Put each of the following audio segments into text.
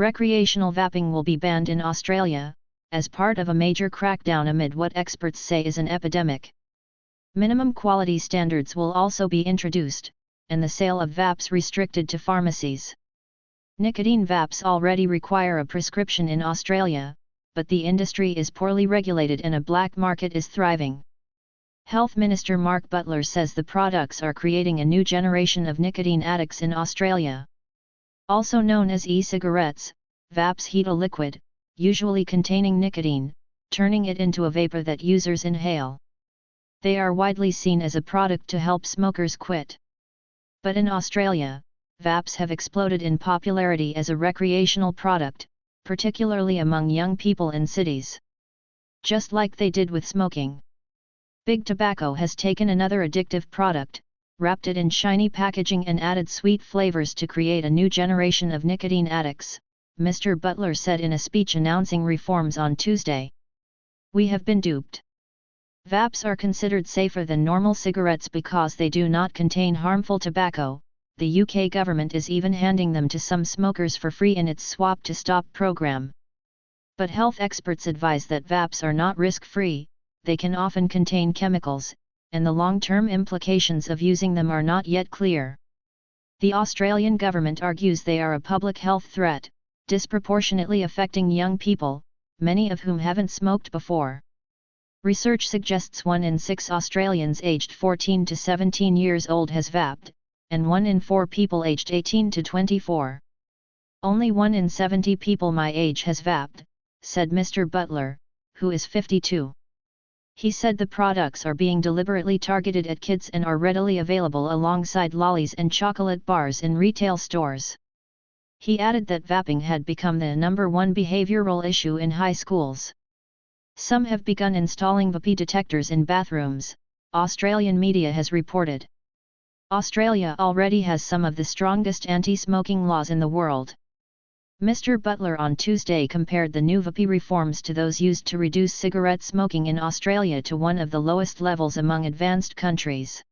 Recreational vaping will be banned in Australia, as part of a major crackdown amid what experts say is an epidemic. Minimum quality standards will also be introduced, and the sale of vapes restricted to pharmacies. Nicotine vapes already require a prescription in Australia, but the industry is poorly regulated and a black market is thriving. Health Minister Mark Butler says the products are creating a new generation of nicotine addicts in Australia. Also known as e-cigarettes, vapes heat a liquid, usually containing nicotine, turning it into a vapor that users inhale. They are widely seen as a product to help smokers quit. But in Australia, vapes have exploded in popularity as a recreational product, particularly among young people in cities. Just like they did with smoking. Big Tobacco has taken another addictive product, wrapped it in shiny packaging and added sweet flavors to create a new generation of nicotine addicts, Mr. Butler said in a speech announcing reforms on Tuesday. We have been duped. Vapes are considered safer than normal cigarettes because they do not contain harmful tobacco. The UK government is even handing them to some smokers for free in its Swap to Stop program. But health experts advise that vapes are not risk-free, they can often contain chemicals, and the long-term implications of using them are not yet clear. The Australian government argues they are a public health threat, disproportionately affecting young people, many of whom haven't smoked before. Research suggests 1 in 6 Australians aged 14 to 17 years old has vaped, and 1 in 4 people aged 18 to 24. Only 1 in 70 people my age has vaped, said Mr. Butler, who is 52. He said the products are being deliberately targeted at kids and are readily available alongside lollies and chocolate bars in retail stores. He added that vaping had become the #1 behavioral issue in high schools. Some have begun installing vape detectors in bathrooms, Australian media has reported. Australia already has some of the strongest anti-smoking laws in the world. Mr. Butler on Tuesday compared the new vape reforms to those used to reduce cigarette smoking in Australia to one of the lowest levels among advanced countries.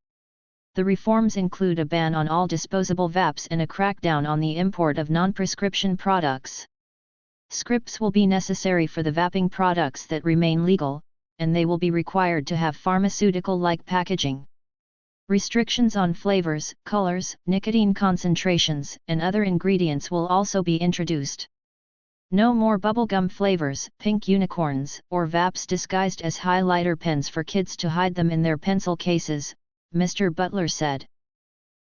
The reforms include a ban on all disposable vapes and a crackdown on the import of non-prescription products. Scripts will be necessary for the vaping products that remain legal, and they will be required to have pharmaceutical-like packaging. Restrictions on flavors, colors, nicotine concentrations, and other ingredients will also be introduced. No more bubblegum flavors, pink unicorns, or vapes disguised as highlighter pens for kids to hide them in their pencil cases, Mr. Butler said.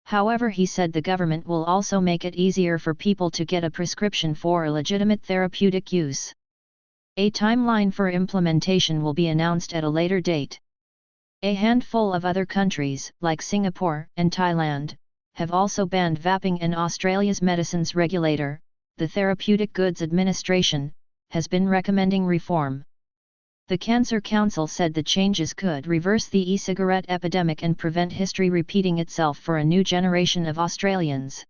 However, he said the government will also make it easier for people to get a prescription for a legitimate therapeutic use. A timeline for implementation will be announced at a later date. A handful of other countries, like Singapore and Thailand, have also banned vaping, and Australia's medicines regulator, the Therapeutic Goods Administration, has been recommending reform. The Cancer Council said the changes could reverse the e-cigarette epidemic and prevent history repeating itself for a new generation of Australians.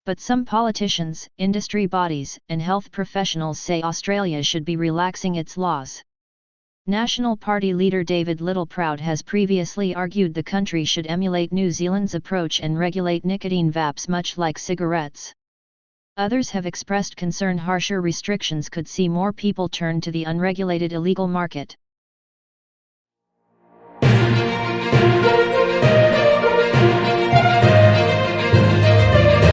But some politicians, industry bodies, and health professionals say Australia should be relaxing its laws. National Party leader David Littleproud has previously argued the country should emulate New Zealand's approach and regulate nicotine vapes much like cigarettes. Others have expressed concern harsher restrictions could see more people turn to the unregulated illegal market.